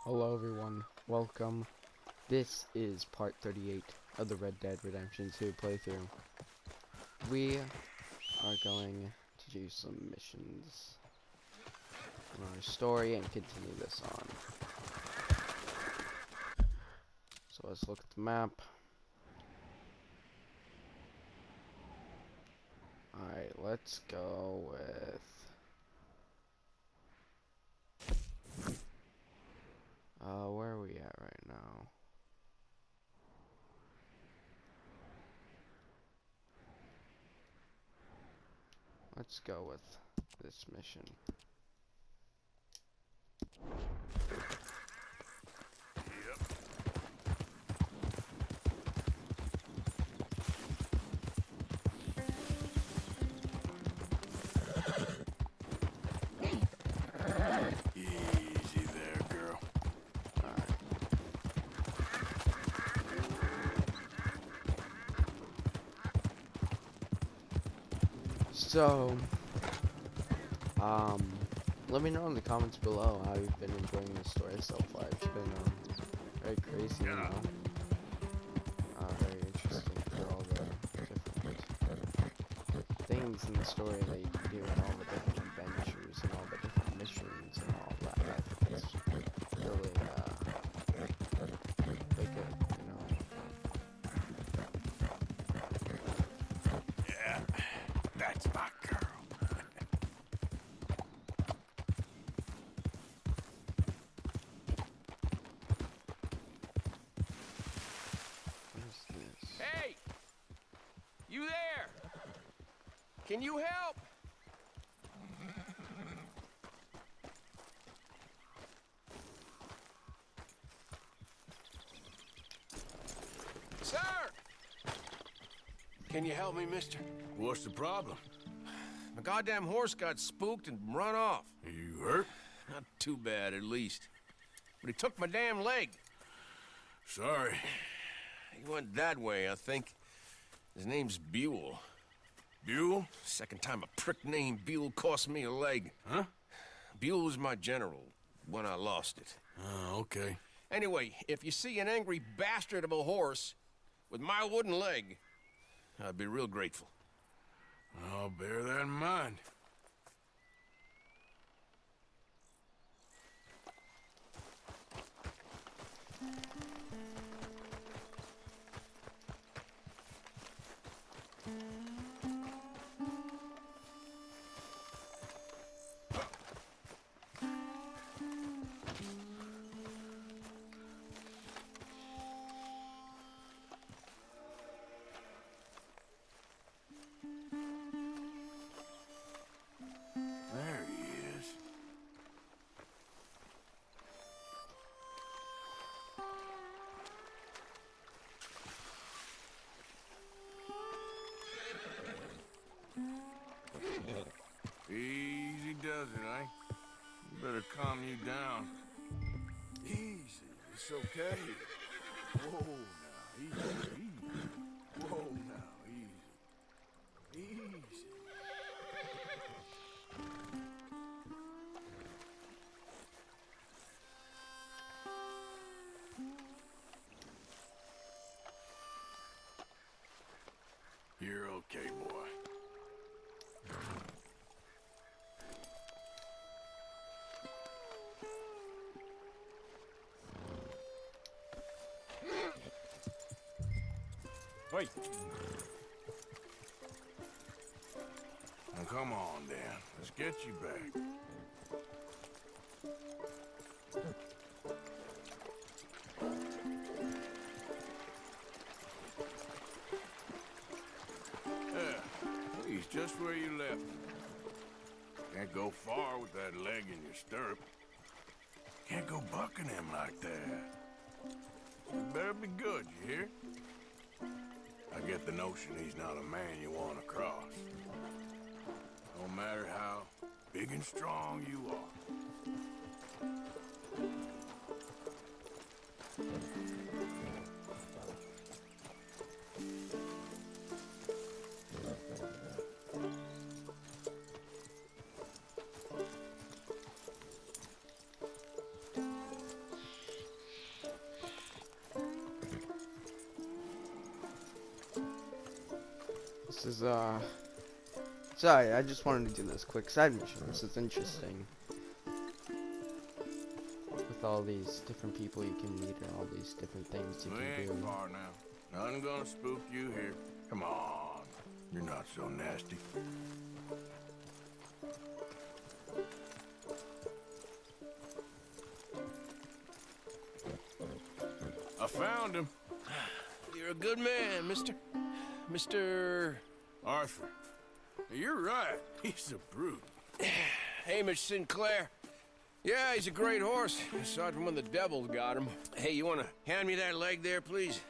Hello everyone, welcome. This is part 38 of the Red Dead Redemption 2 playthrough. We are going to do some missions in our story and continue this on. So let's look at the map. Alright, let's go with... where are we at right now? Let's go with this mission. Easy there, girl. So, let me know in the comments below how you've been enjoying the story so far. It's been, very crazy, you know? Very interesting for all the different things in the story that you can do and all the different adventures and all the different missions and all that. I think it's really, really good, you know? Yeah, that's my girl. What is this? Hey! You there? Can you help? Sir! Can you help me, mister? What's the problem? My goddamn horse got spooked and run off. You hurt? Not too bad, at least. But he took my damn leg. Sorry. He went that way, I think. His name's Buell. Buell? Second time a prick named Buell cost me a leg. Huh? Buell was my general when I lost it. Oh, okay. Anyway, if you see an angry bastard of a horse with my wooden leg, I'd be real grateful. I'll bear that in mind. There he is. Easy does it, eh? You better calm you down. Easy, it's okay. Whoa, now, easy, easy. Whoa, now, easy. Easy. You're okay, boy. Wait. Now, come on, Dan. Let's get you back. Yeah, he's just where you left him. Can't go far with that leg in your stirrup. Can't go bucking him like that. You better be good, you hear? I get the notion he's not a man you want to cross. No matter how big and strong you are. This is, sorry, I just wanted to do this quick side mission. This is interesting. With all these different people you can meet and all these different things you We can ain't do. far now. Nothing gonna spook you here. Come on. You're not so nasty. I found him. You're a good man, Mr. Arthur. You're right. He's a brute. Hamish Sinclair. Yeah, he's a great horse, aside from when the devil got him. Hey, you wanna hand me that leg there, please?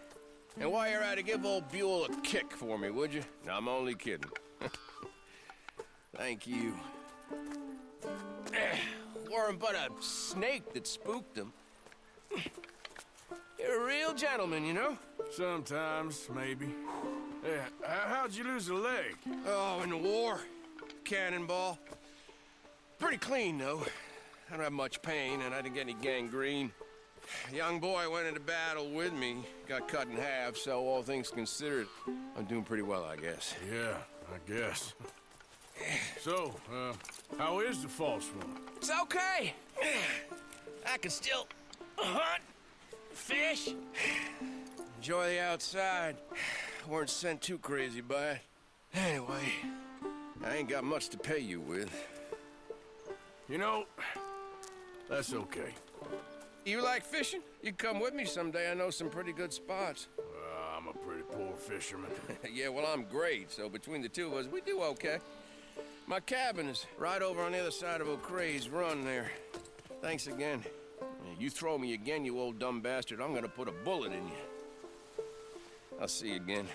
And while you're at it, give old Buell a kick for me, would you? No, I'm only kidding. Thank you. Weren't but a snake that spooked him. You're a real gentleman, you know? Sometimes, maybe. Yeah, how'd you lose a leg? Oh, in the war. Cannonball. Pretty clean, though. I don't have much pain, and I didn't get any gangrene. A young boy went into battle with me, got cut in half, so all things considered, I'm doing pretty well, I guess. Yeah, I guess. So, how is the false one? It's okay. I can still hunt, fish, enjoy the outside. Weren't sent too crazy by it. Anyway, I ain't got much to pay you with. You know, that's okay. You like fishing? You come with me someday. I know some pretty good spots. I'm a pretty poor fisherman. Yeah, well, I'm great, so between the two of us, we do okay. My cabin is right over on the other side of O'Crea's Run there. Thanks again. Yeah, you throw me again, you old dumb bastard, I'm gonna put a bullet in you. I'll see you again.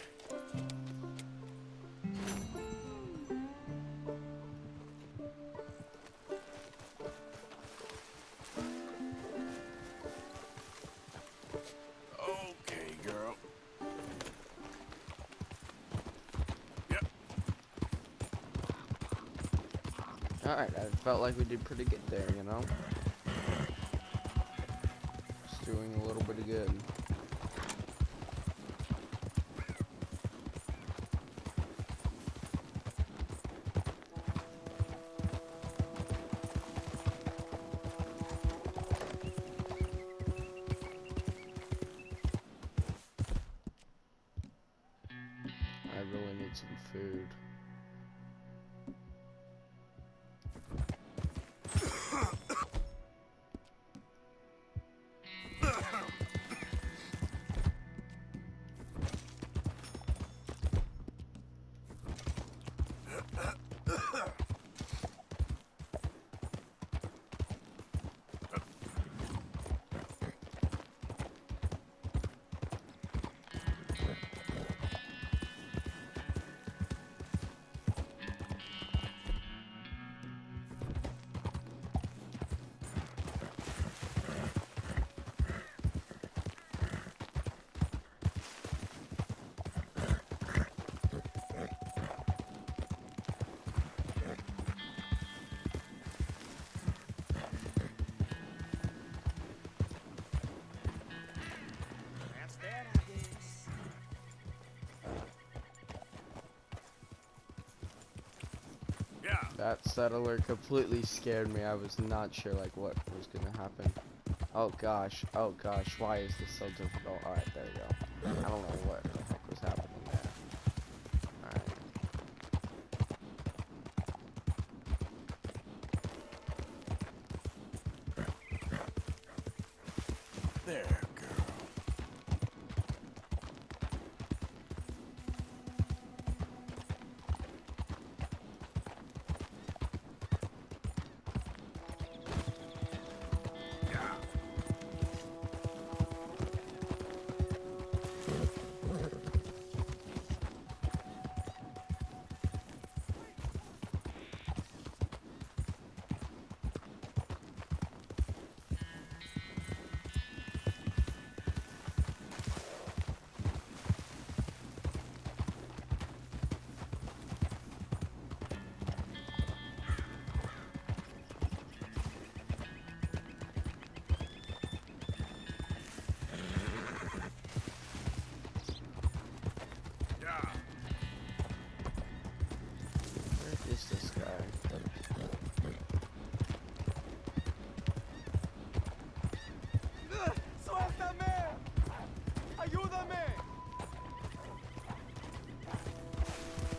Okay, girl. Yep. Alright, I felt like we did pretty good there, you know? Just doing a little bit of good. I really need some food. Yeah. That settler completely scared me. I was not sure like what was gonna happen. Oh gosh, why is this so difficult? Alright, there you go. I don't know what the heck was happening there. Alright. There, girl.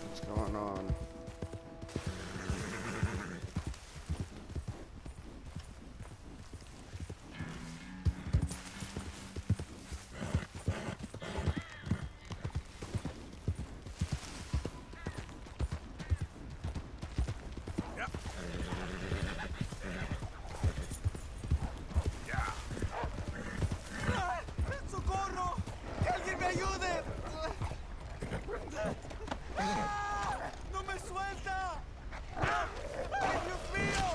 What's going on? ¡Socorro! ¡Que alguien me ayude! ¡No me suelta! ¡Ay, Dios mío!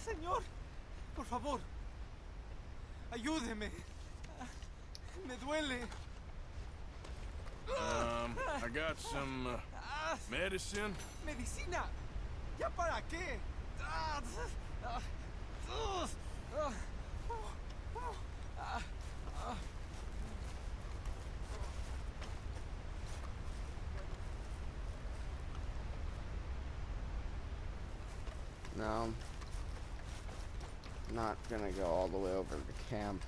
Señor, por favor, ayúdeme. Me duele. I got some medicine. ¿Medicina? ¿Ya para qué? No. Not gonna go all the way over to camp.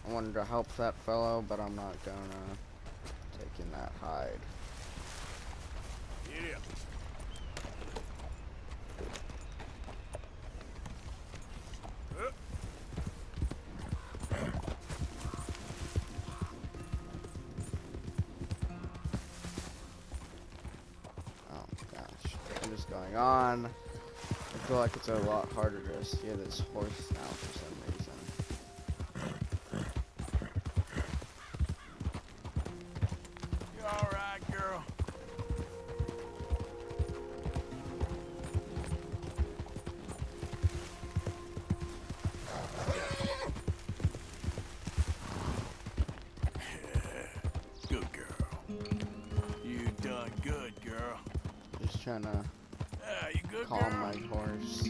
I wanted to help that fellow, but I'm not gonna take in that hide. Yeah. Oh my gosh. What is going on? I feel like it's a lot harder to steer this horse now for some reason. You all right, girl? Good girl. You done good, girl. Just trying to Yeah, you good, calm girl? my horse.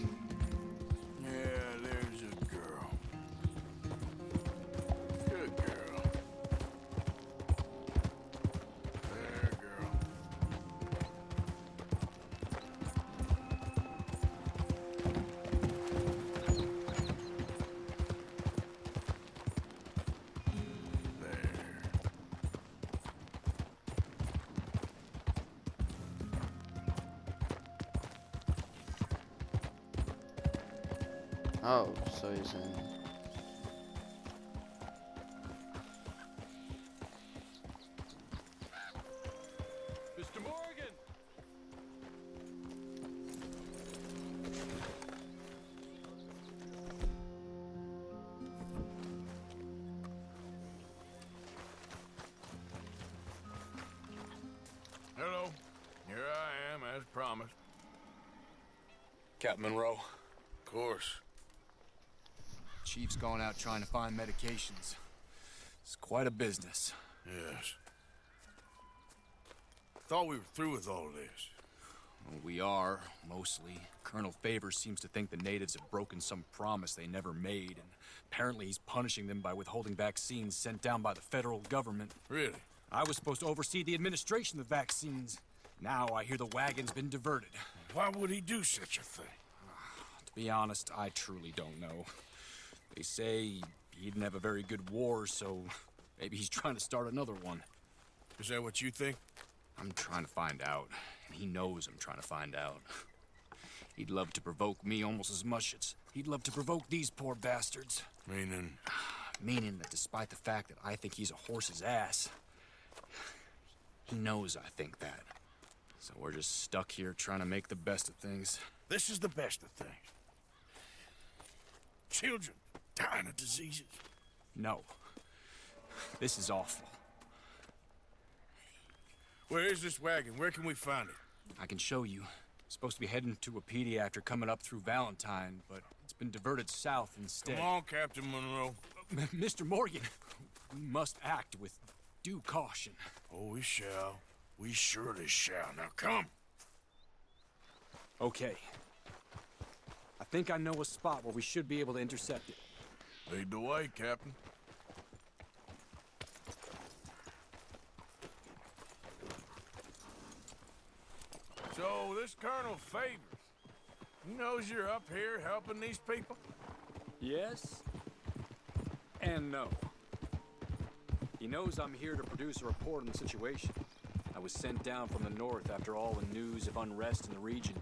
Yeah, there's a girl. Good girl. There, girl. There. Oh, so he's in. Mr. Morgan! Hello. Here I am, as promised. Captain Monroe, Of course. Chief's gone out trying to find medications. It's quite a business. Yes. Thought we were through with all this. Well, we are, mostly. Colonel Favors seems to think the natives have broken some promise they never made, and apparently he's punishing them by withholding vaccines sent down by the federal government. Really? I was supposed to oversee the administration of the vaccines. Now I hear the wagon's been diverted. Why would he do such a thing? To be honest, I truly don't know. They say he didn't have a very good war, so maybe he's trying to start another one. Is that what you think? I'm trying to find out, and he knows I'm trying to find out. He'd love to provoke me almost as much as he'd love to provoke these poor bastards. Meaning? Meaning that despite the fact that I think he's a horse's ass, he knows I think that. So we're just stuck here trying to make the best of things. This is the best of things. Children dying of diseases. No. This is awful. Where is this wagon? Where can we find it? I can show you. Supposed to be heading to Wapiti after coming up through Valentine, but it's been diverted south instead. Come on, Captain Monroe. Mr. Morgan, we must act with due caution. Oh, we shall. We surely shall. Now come. Okay. I think I know a spot where we should be able to intercept it. Lead the way, Captain. So, this Colonel Favors, He knows you're up here helping these people? Yes and no. He knows I'm here to produce a report on the situation. I was sent down from the north after all the news of unrest in the region.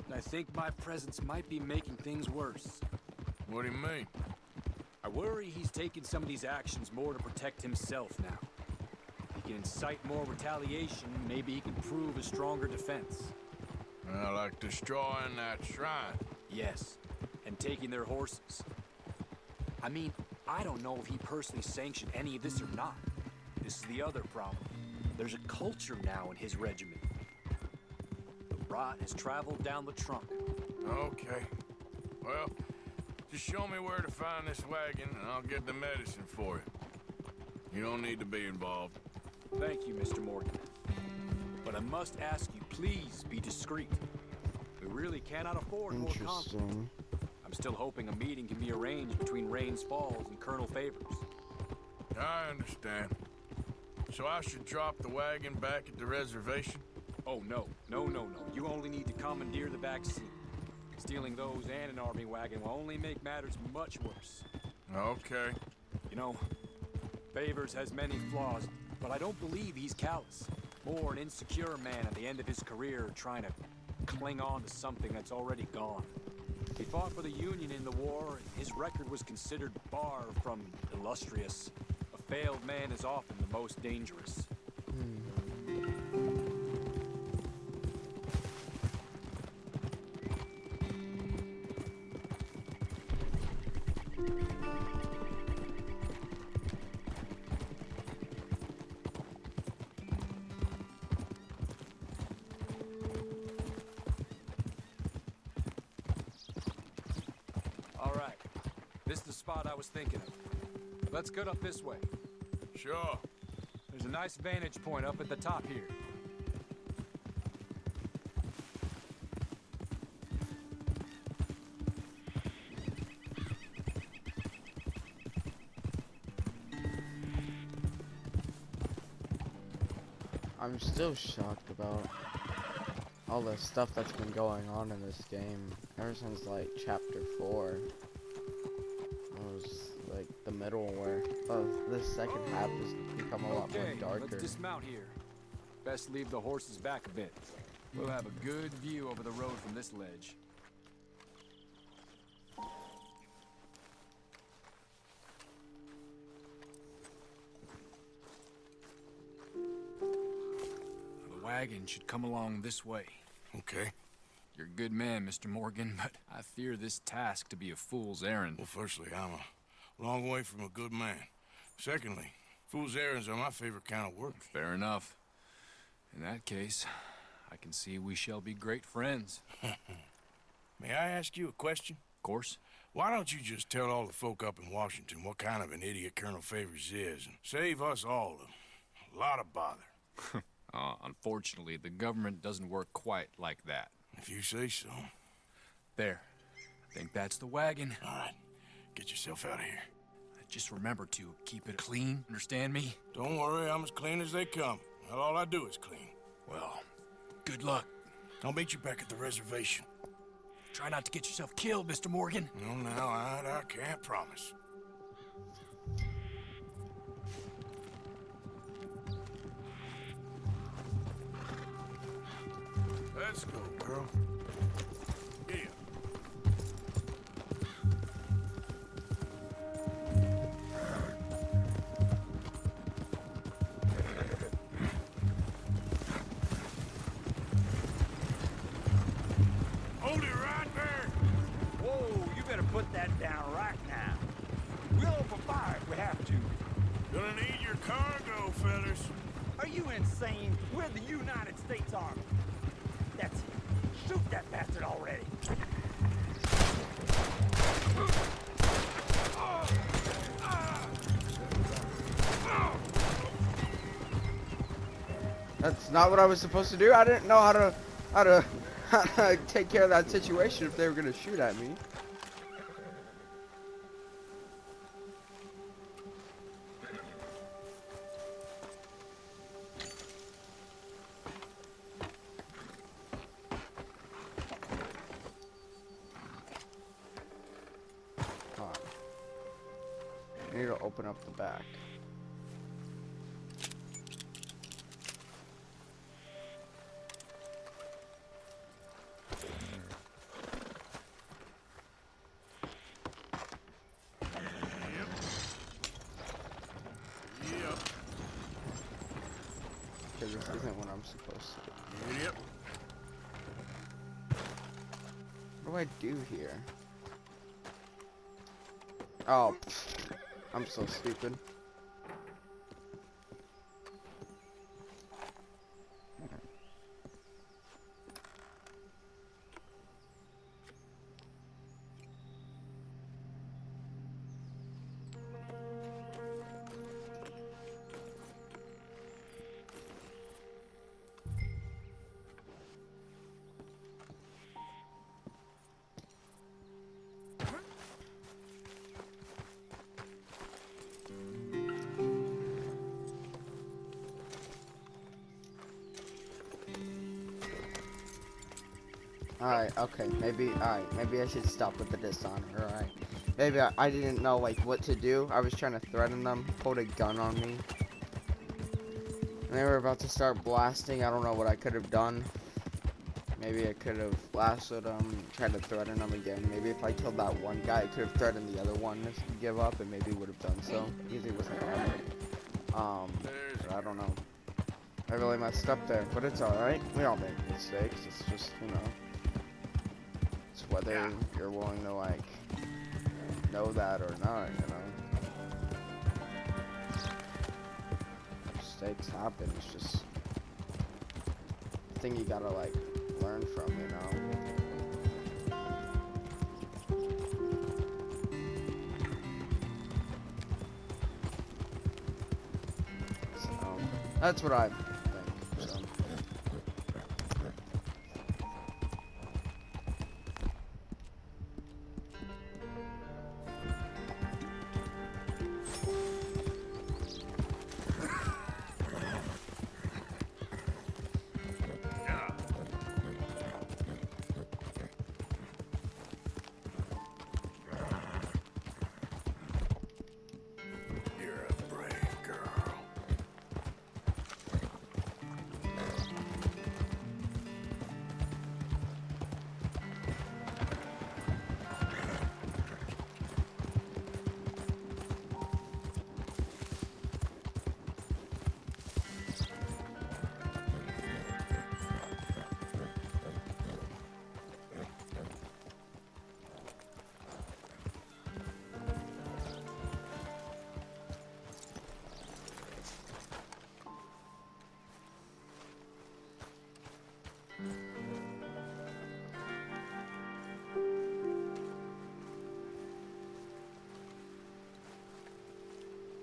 And I think my presence might be making things worse. What do you mean? I worry he's taking some of these actions more to protect himself now. If he can incite more retaliation, maybe he can prove a stronger defense. Like destroying that shrine. Yes, and taking their horses. I mean, I don't know if he personally sanctioned any of this or not. This is the other problem. There's a culture now in his regiment. The rot has traveled down the trunk. Okay. Well, just show me where to find this wagon, and I'll get the medicine for you. You don't need to be involved. Thank you, Mr. Morgan. But I must ask you, please be discreet. We really cannot afford more conflict. Interesting. I'm still hoping a meeting can be arranged between Rains Falls and Colonel Favors. I understand. So I should drop the wagon back at the reservation? Oh, no. No. You only need to commandeer the back seat. Stealing those and an army wagon will only make matters much worse. Okay. You know, Favors has many flaws, but I don't believe he's callous. More an insecure man at the end of his career trying to cling on to something that's already gone. He fought for the Union in the war, and his record was considered far from illustrious. A failed man is often the most dangerous. All right, this is the spot I was thinking of. Let's get up this way. Sure. There's a nice vantage point up at the top here. I'm still shocked about all the stuff that's been going on in this game ever since like chapter 4. It was like the middle where this second half has become a lot more Okay, darker. let's dismount here. Best leave the horses back a bit. We'll have a good view over the road from this ledge. The wagon should come along this way. Okay. You're a good man, Mr. Morgan, but I fear this task to be a fool's errand. Well, firstly, I'm a long way from a good man. Secondly, fool's errands are my favorite kind of work. Fair enough. In that case, I can see we shall be great friends. May I ask you a question? Of course. Why don't you just tell all the folk up in Washington what kind of an idiot Colonel Favors is and save us all a lot of bother? Unfortunately, the government doesn't work quite like that. If you say so. There. I think that's the wagon. All right. Get yourself out of here. Just remember to keep it clean, understand me? Don't worry, I'm as clean as they come. Well, all I do is clean. Well, good luck. I'll meet you back at the reservation. Try not to get yourself killed, Mr. Morgan. No, now, I can't promise. Let's go, girl. Yeah. Hold it right there. Whoa, you better put that down right now. We'll open fire if we have to. Gonna need your cargo, fellas. Are you insane? We're the United States Army. That's it. Shoot that bastard already. That's not what I was supposed to do. I didn't know how to take care of that situation if they were gonna shoot at me. need to open up the back. Yep. Because this isn't what I'm supposed to do. Yep. What do I do here? Oh, I'm so stupid. Alright, okay, maybe I should stop with the dishonor, alright. Maybe I didn't know, like, what to do. I was trying to threaten them, hold a gun on me. And they were about to start blasting. I don't know what I could have done. Maybe I could have lassoed them, tried to threaten them again. Maybe if I killed that one guy, I could have threatened the other one to give up, and maybe would have done so. Because he wasn't armed. But I don't know. I really messed up there, but it's alright. We all make mistakes. It's just, you know. It's whether you're willing to, like, know that or not, you know. Mistakes happen. It's just a thing you gotta, like, learn from, you know. So, that's what I think, so. You're a brave girl.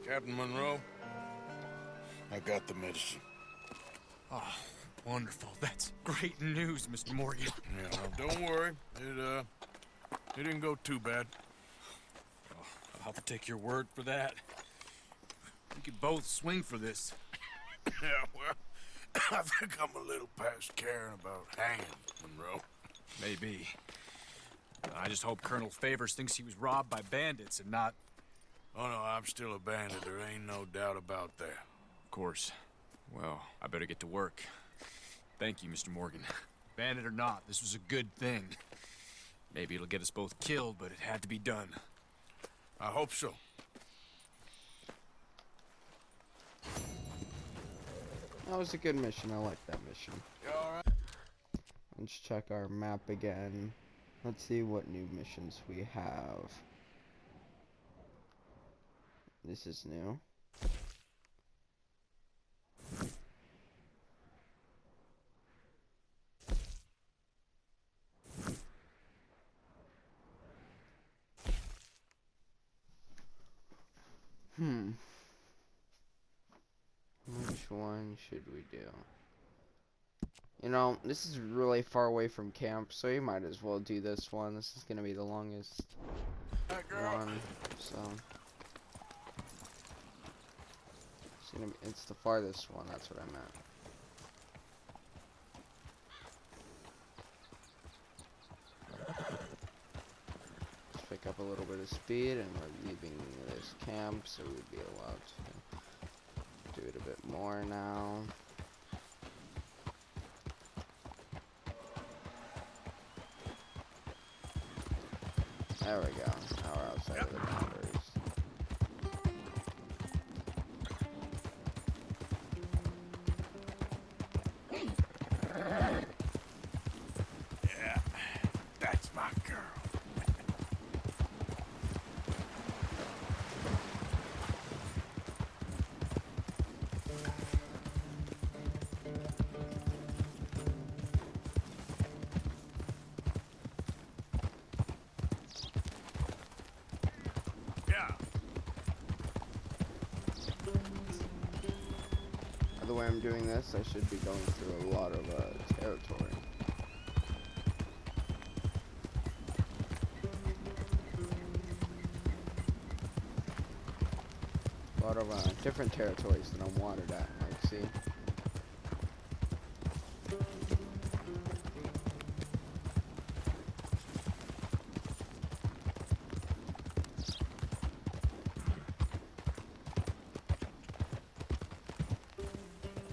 Captain Monroe, I got the medicine. Oh, wonderful. That's great news, Mr. Morgan. Yeah, now don't worry. It didn't go too bad. Oh, I'll have to take your word for that. We could both swing for this. Yeah, well, I think I'm a little past caring about hanging, Monroe. Maybe. I just hope Colonel Favors thinks he was robbed by bandits and not... Oh, no, I'm still a bandit. There ain't no doubt about that. Of course. Well, I better get to work. Thank you, Mr. Morgan. Bandit or not, this was a good thing. Maybe it'll get us both killed, but it had to be done. I hope so. That was a good mission. I like that mission. You all right? Let's check our map again. Let's see what new missions we have. This is new. Which one should we do? You know, this is really far away from camp, so you might as well do this one. This is gonna be the longest one, so it's the farthest one. That's what I meant. Let's pick up up a little bit of speed, and we're leaving this camp, so we'd be allowed to do it a bit more now. There we go. Now we're outside of the boundaries. Yeah, that's my girl. Yeah. The way I'm doing this, I should be going through a lot of territory. A lot of different territories that I'm watered at, like, see?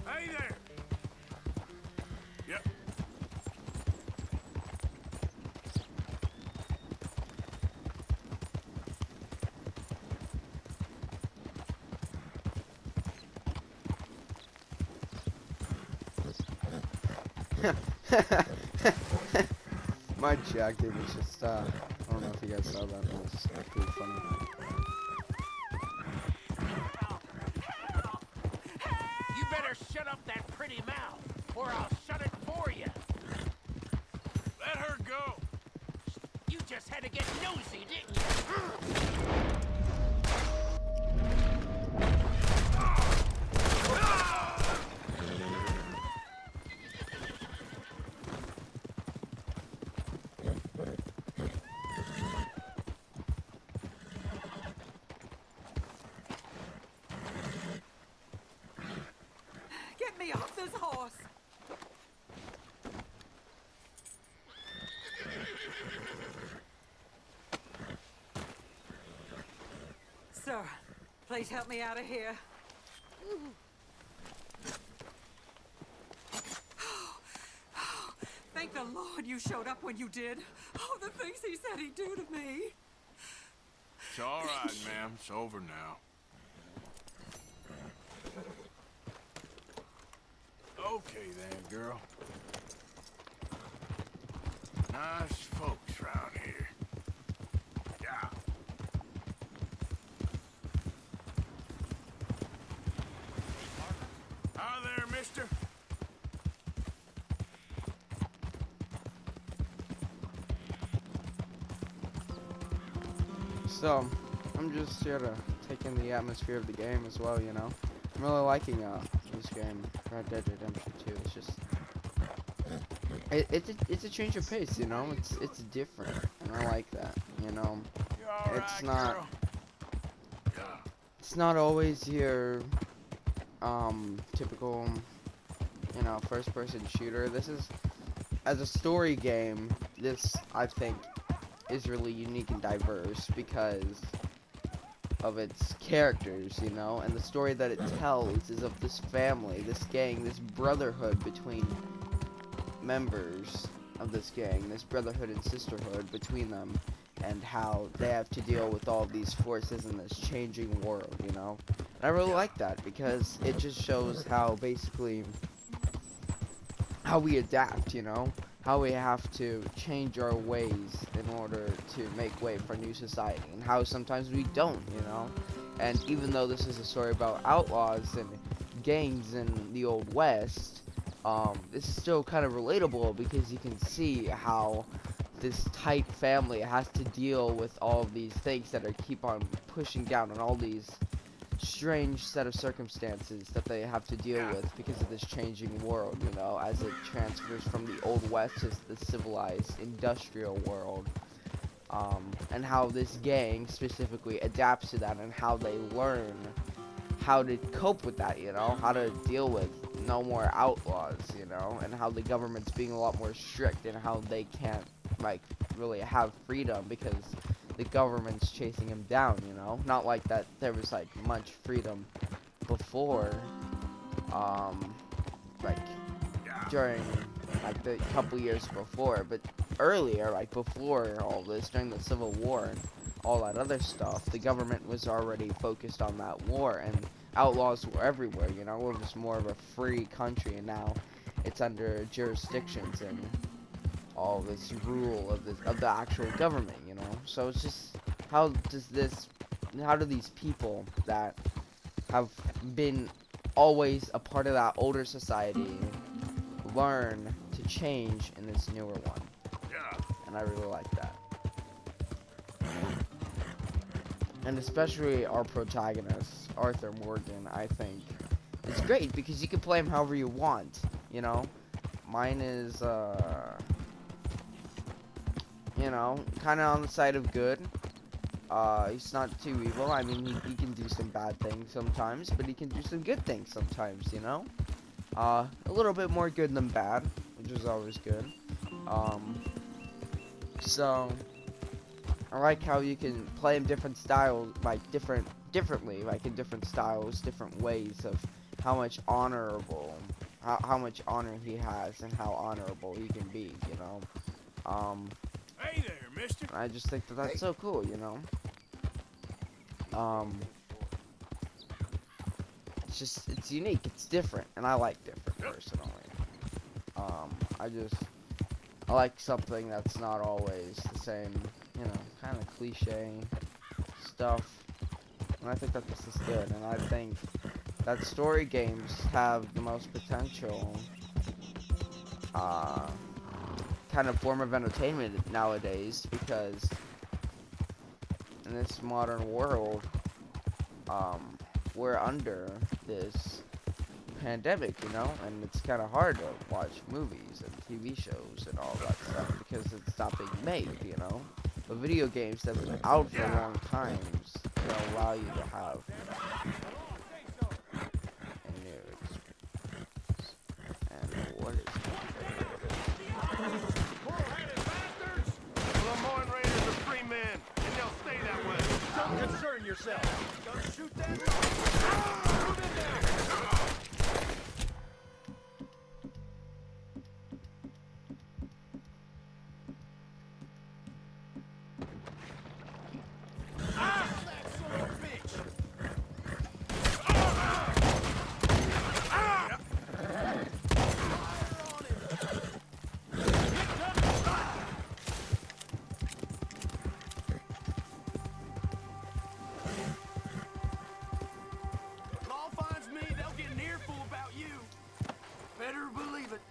Hey there. Yep. My jacket was just, I don't know if you guys saw that, but it was just pretty funny. You better shut up that pretty mouth, or I'll shut it for you. Let her go. You just had to get nosy, didn't you? Get me off this horse! Sir, please help me out of here. Thank the Lord you showed up when you did. Oh, the things he said he'd do to me. It's all right, ma'am. It's over now. Okay then, girl. Nice folks round here. Yeah. Hi there, mister. So, I'm just here to take in the atmosphere of the game as well, you know? I'm really liking this game, Red Dead Redemption 2. It's just it's a change of pace, you know. It's different, and I like that. You know, You all right, it's not girl? Yeah. it's not always your typical, you know, first-person shooter. This is, as a story game, this I think is really unique and diverse because of its characters, you know, and the story that it tells is of this family, this gang, this brotherhood between members of this gang, this brotherhood and sisterhood between them, and how they have to deal with all these forces in this changing world, you know. And I really like that because it just shows how basically how we adapt, you know, how we have to change our ways in order to make way for new society, and how sometimes we don't, you know. And even though this is a story about outlaws and gangs in the Old West, this is still kind of relatable because you can see how this tight family has to deal with all of these things that are keep on pushing down, and all these strange set of circumstances that they have to deal with because of this changing world, you know, as it transfers from the Old West to the civilized industrial world. And how this gang specifically adapts to that, and how they learn how to cope with that, you know, how to deal with no more outlaws, you know, and how the government's being a lot more strict, and how they can't, like, really have freedom because the government's chasing him down, you know? Not like that there was like much freedom before, like during like the couple years before, but earlier, like before all this, during the Civil War and all that other stuff, the government was already focused on that war, and outlaws were everywhere, you know? It was more of a free country, and now it's under jurisdictions and all this rule of the actual government, you know? So it's just, how do these people that have been always a part of that older society learn to change in this newer one? And I really like that. And especially our protagonist, Arthur Morgan, I think is great because you can play him however you want, you know? Mine is, you know, kind of on the side of good. He's not too evil. I mean, he can do some bad things sometimes, but he can do some good things sometimes, you know? A little bit more good than bad, which is always good. So I like how you can play him different styles, like differently, like in different styles, different ways of how much how much honor he has and how honorable he can be, you know? Hey there, mister. I just think that that's so cool, you know? It's unique, it's different, and I like different, personally. I like something that's not always the same, you know, kind of cliche stuff, and I think that this is good, and I think that story games have the most potential, kind of form of entertainment nowadays, because in this modern world, we're under this pandemic, you know, and it's kind of hard to watch movies and TV shows and all that stuff because it's not being made, you know. But video games that have been out for long times, you know, allow you to have a new experience. And what is Lemoyne Raiders are free men, and they'll stay that way. Don't concern yourself. Don't shoot that. Move in there. Law finds me, they'll get an earful about you. Better believe it.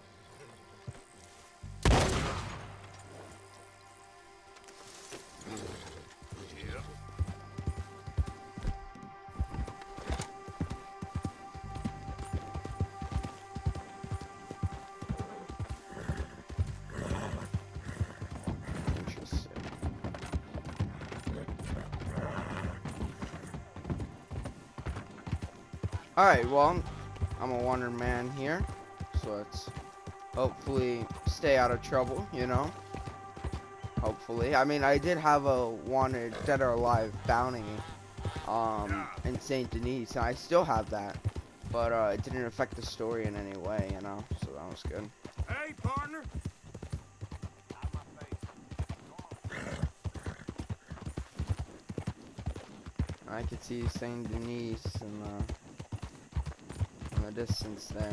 Yep. interesting? Alright, well, I'm a wanted man here, so let's hopefully stay out of trouble, you know? Hopefully. I mean, I did have a wanted Dead or Alive bounty, in St. Denis, and I still have that, but, it didn't affect the story in any way, you know? So that was good. Hey, partner. I could see St. Denis in the distance there.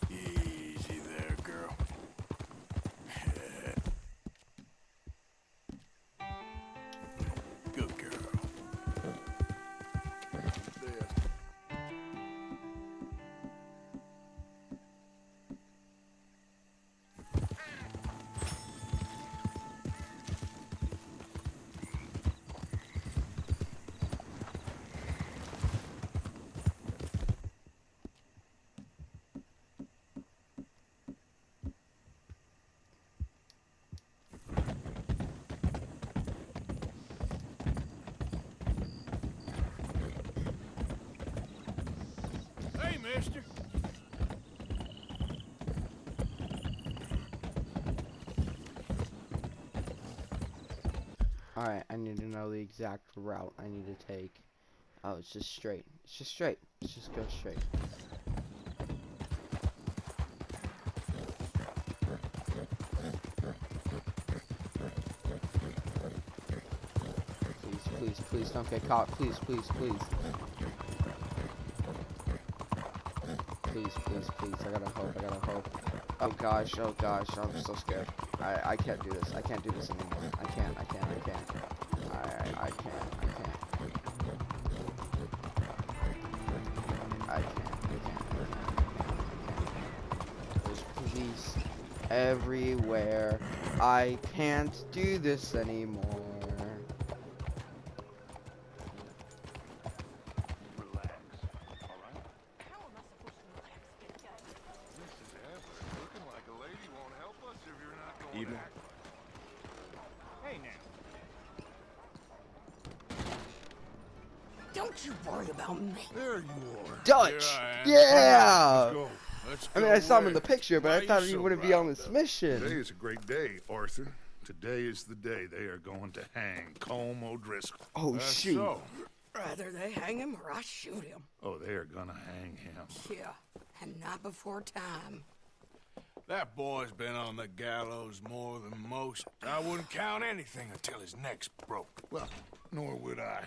Easy there, girl. Good girl. mister? Alright, I need to know the exact route I need to take. Oh, it's just straight. It's just straight. Let's just go straight. Please don't get caught. Please. Please. I gotta hope. Oh gosh, I'm so scared. I can't do this. I can't do this anymore. I can't. I can't. There's police everywhere. I can't do this anymore. Evening. Hey now. Don't you worry about me. There you are. Dutch! Here I am. Yeah! Let's go. Let's I mean, go I saw him in away. the picture, but Why I thought you he so wouldn't be on riled this up? mission. Today is a great day, Arthur. Today is the day they are going to hang Colm O'Driscoll. Oh, That's shit. so. Rather they hang him or I shoot him. Oh, they are gonna hang him. Yeah, and not before time. That boy's been on the gallows more than most. I wouldn't count anything until his neck's broke. Well, nor would I.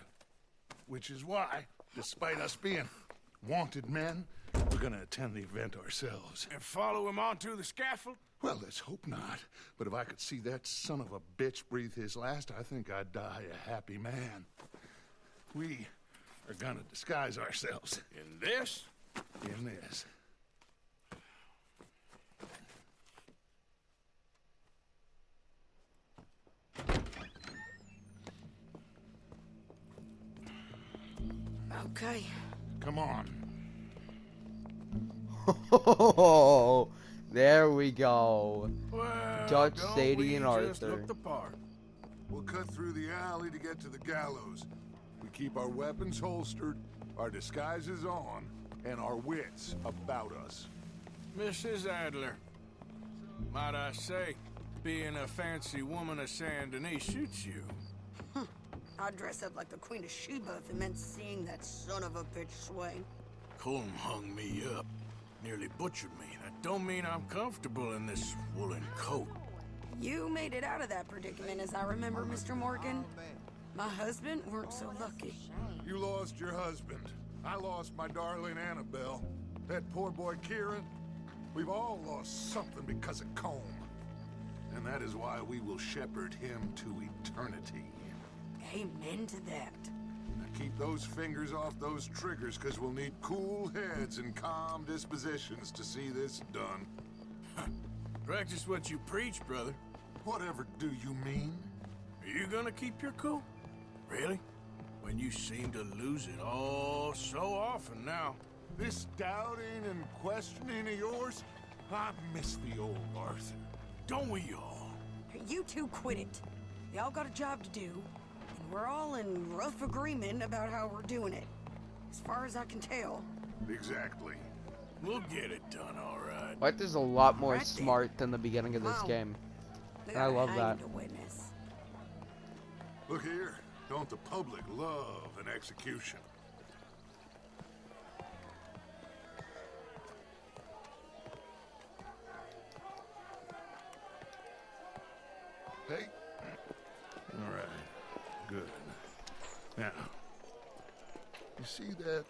Which is why, despite us being wanted men, we're gonna attend the event ourselves. And follow him onto the scaffold? Well, let's hope not. But if I could see that son of a bitch breathe his last, I think I'd die a happy man. We are gonna disguise ourselves In this? in this. Okay. Come on. Oh, there we go. Well, Dutch, don't Sadie, we and just Arthur. look the part? We'll cut through the alley to get to the gallows. We keep our weapons holstered, our disguises on, and our wits about us. Mrs. Adler, might I say, being a fancy woman of Saint Denis suits you. I'd dress up like the Queen of Sheba if it meant seeing that son of a bitch swing. Colm hung me up, nearly butchered me. That don't mean I'm comfortable in this woolen coat. You made it out of that predicament, as I remember, Mr. Morgan. My husband weren't so lucky. You lost your husband. I lost my darling Annabelle. That poor boy Kieran. We've all lost something because of Colm. And that is why we will shepherd him to eternity. Amen to that. Now keep those fingers off those triggers, because we'll need cool heads and calm dispositions to see this done. Practice what you preach, brother. Whatever do you mean? Are you gonna keep your cool? Really? When you seem to lose it all so often now. This doubting and questioning of yours, I miss the old Arthur. Don't we all? You two quit it. Y'all got a job to do, and we're all in rough agreement about how we're doing it. As far as I can tell. Exactly. We'll get it done, all right. Arthur's a lot more Right then. smart than the beginning of this Wow. game. We I gotta love hang that. the witness. Look here. Don't the public love an execution? Hey. All right. Good. Now, you see that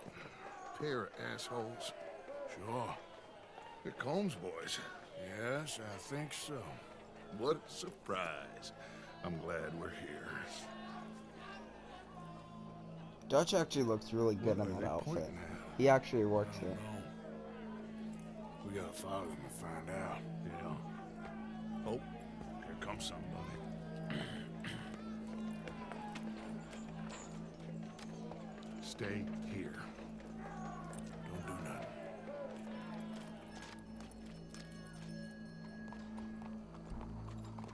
pair of assholes? Sure. They're Combs boys. Yes, I think so. What a surprise. I'm glad we're here. Dutch actually looks really good What in are that they outfit. pointing at? He actually works I it. don't know. We gotta follow them and find out. Yeah. Oh, here comes somebody. Stay here. Don't do nothing.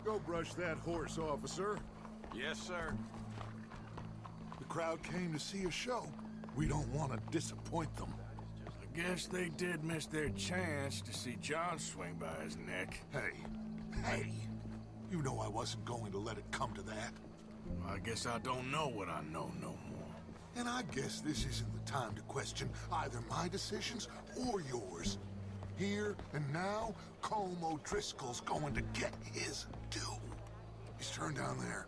Go brush that horse, officer. Yes, sir. The crowd came to see a show. We don't want to disappoint them. I Guess they did miss their chance to see John swing by his neck. Hey, you know I wasn't going to let it come to that. I guess I don't know what I know no more. And I guess this isn't the time to question either my decisions or yours. Here and now, Colm O'Driscoll's going to get his due. He's turned down there.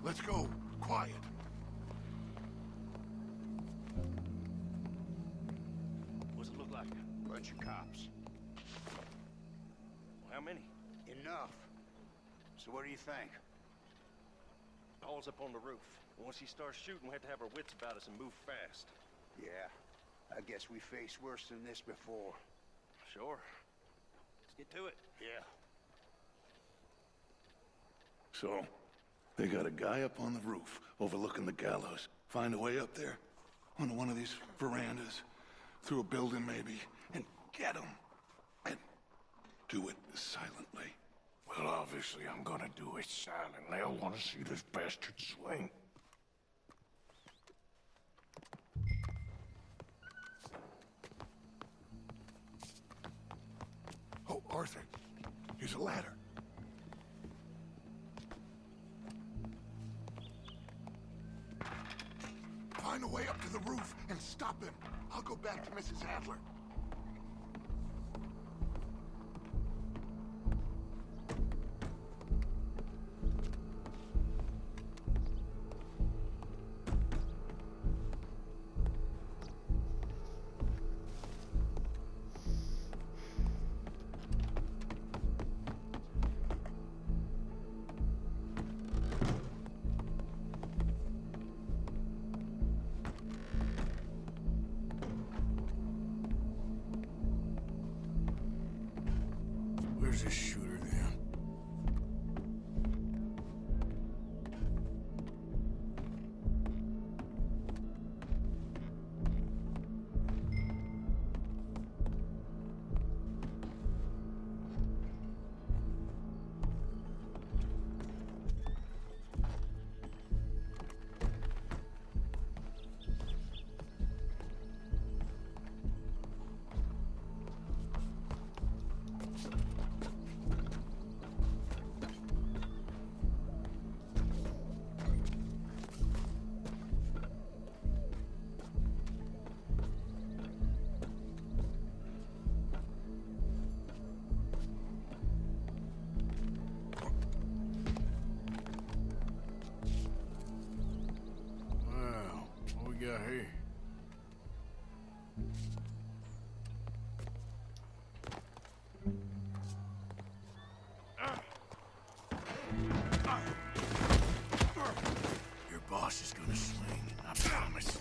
Let's go. Quiet. What's it look like? Bunch of cops. How many? Enough. So what do you think? Paul's up on the roof. Once he starts shooting, we have to have our wits about us and move fast. Yeah. I guess we faced worse than this before. Sure. Let's get to it. Yeah. So, they got a guy up on the roof overlooking the gallows. Find a way up there, onto one of these verandas, through a building maybe, and get him. And do it silently. Well, obviously I'm gonna do it silently. I want to see this bastard swing. Oh, Arthur, here's a ladder. Find a way up to the roof and stop him. I'll go back to Mrs. Adler. Where's this shooter then? Got here? Your boss is gonna swing, I promise.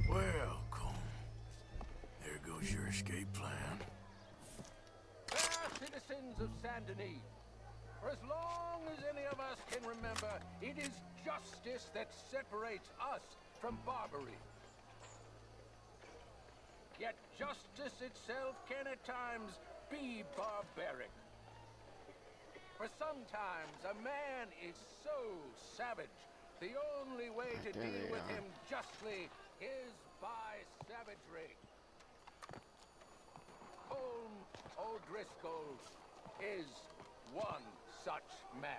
Well, Colm, there goes your escape plan. Fair citizens of Saint Denis, for as long as any of us can remember, it is justice that separates us from barbary. Yet justice itself can at times be barbaric. For sometimes a man is so savage, the only way to There deal they with are. him justly is by savagery. Colm O'Driscoll is one such man.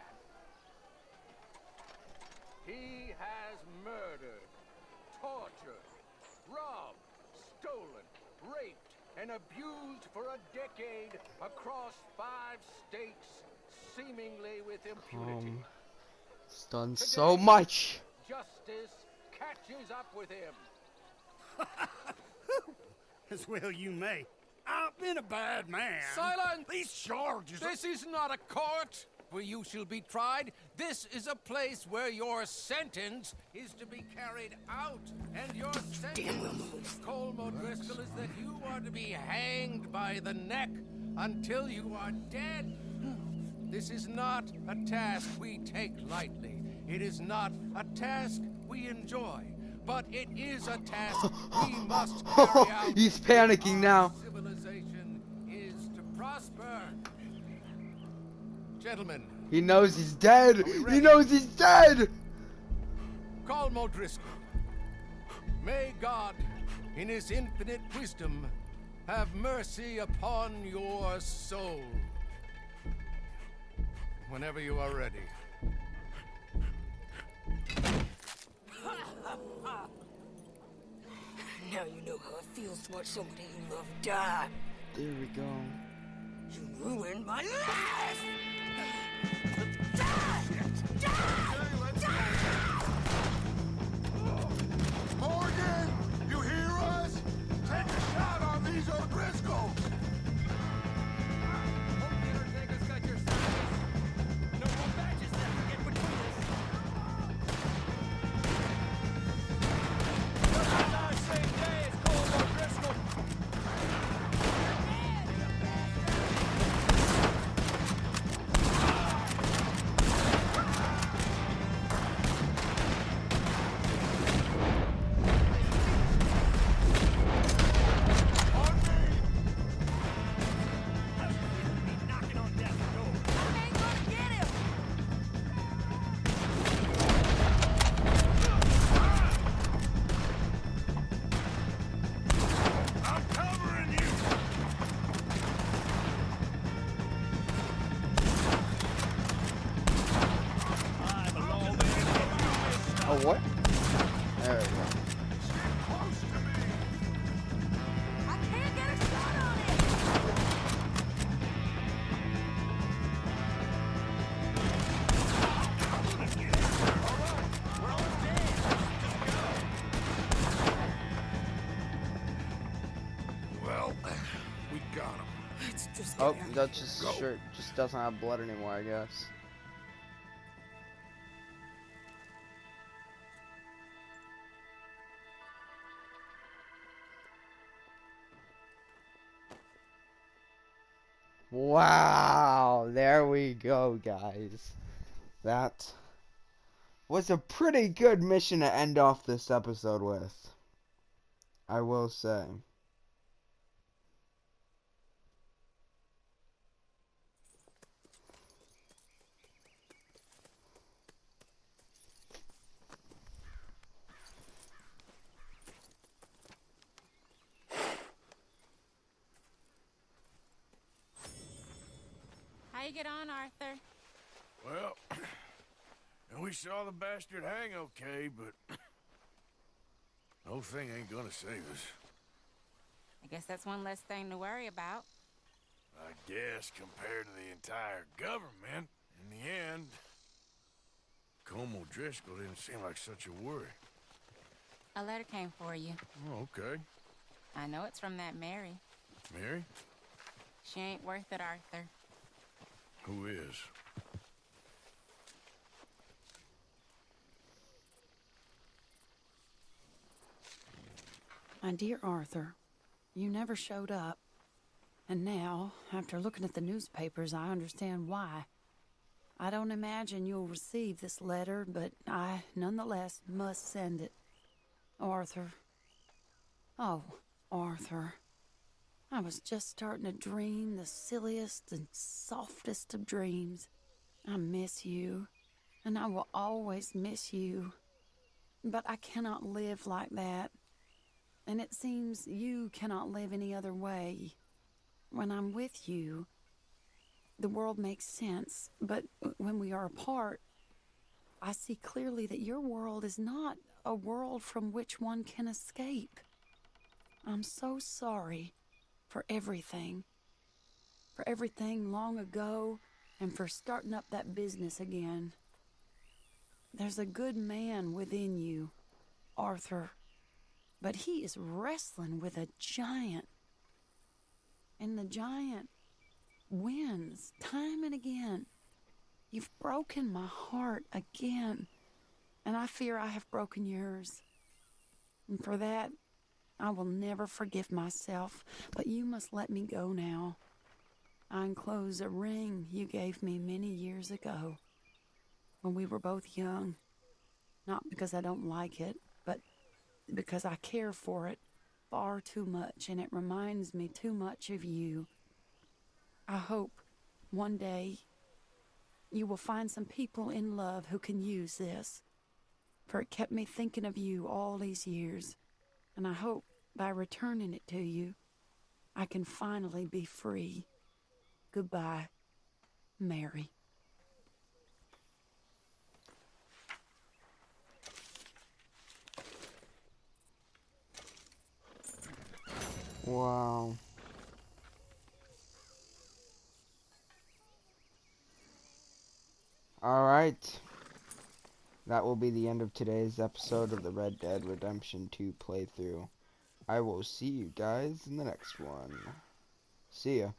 He has murdered, tortured, robbed, stolen, raped, and abused for a decade across 5 states, seemingly with impunity. It's done so much. Justice catches up with him. As well you may. I've been a bad man. Silence! These charges This is not a court where you shall be tried. This is a place where your sentence is to be carried out. And your sentence, Colm O'Driscoll, is that you are to be hanged by the neck until you are dead. This is not a task we take lightly. It is not a task we enjoy. But it is a task we must carry out. He's panicking Our now. Civilization is prosper. Gentlemen, He knows he's dead. we He ready? knows he's dead. Call Driscoll. May God, in his infinite wisdom, have mercy upon your soul. Whenever you are ready. Now you know how it feels to watch somebody you love die. There we go. You ruined my life! Die! Morgan, you hear us? Take a shot on these O'Driscolls. Hope the Undertaker's got your service. No more badges left to get between us. Just our same day as Cole O'Driscoll. Knocking on death's door. I ain't gonna get him! I'm covering you! I'm a lawman. Oh, what? There we go. Close to me. I can't get a shot on it! Well, we got him. Let's just Oh, get out. that's just shirt. Just doesn't have blood anymore, I guess. Wow, there we go, guys. That was a pretty good mission to end off this episode with, I will say. How you get on, Arthur? Well, and we saw the bastard hang okay, but no thing ain't gonna save us. I guess that's one less thing to worry about. I guess compared to the entire government, in the end, Como Driscoll didn't seem like such a worry. A letter came for you. Oh, okay. I know it's from that Mary. Mary? She ain't worth it, Arthur. Who is? My dear Arthur, you never showed up. And now, after looking at the newspapers, I understand why. I don't imagine you'll receive this letter, but I, nonetheless, must send it. Arthur. Oh, Arthur. I was just starting to dream the silliest and softest of dreams. I miss you, and I will always miss you. But I cannot live like that. And it seems you cannot live any other way. When I'm with you, the world makes sense, but when we are apart, I see clearly that your world is not a world from which one can escape. I'm so sorry for everything long ago, and for starting up that business again. There's a good man within you, Arthur, but he is wrestling with a giant. And the giant wins time and again. You've broken my heart again, and I fear I have broken yours. And for that, I will never forgive myself, but you must let me go now. I enclose a ring you gave me many years ago, when we were both young. Not because I don't like it, but because I care for it far too much, and it reminds me too much of you. I hope one day you will find some people in love who can use this, for it kept me thinking of you all these years, and I hope by returning it to you, I can finally be free. Goodbye, Mary. Wow. Alright. That will be the end of today's episode of the Red Dead Redemption 2 playthrough. I will see you guys in the next one. See ya.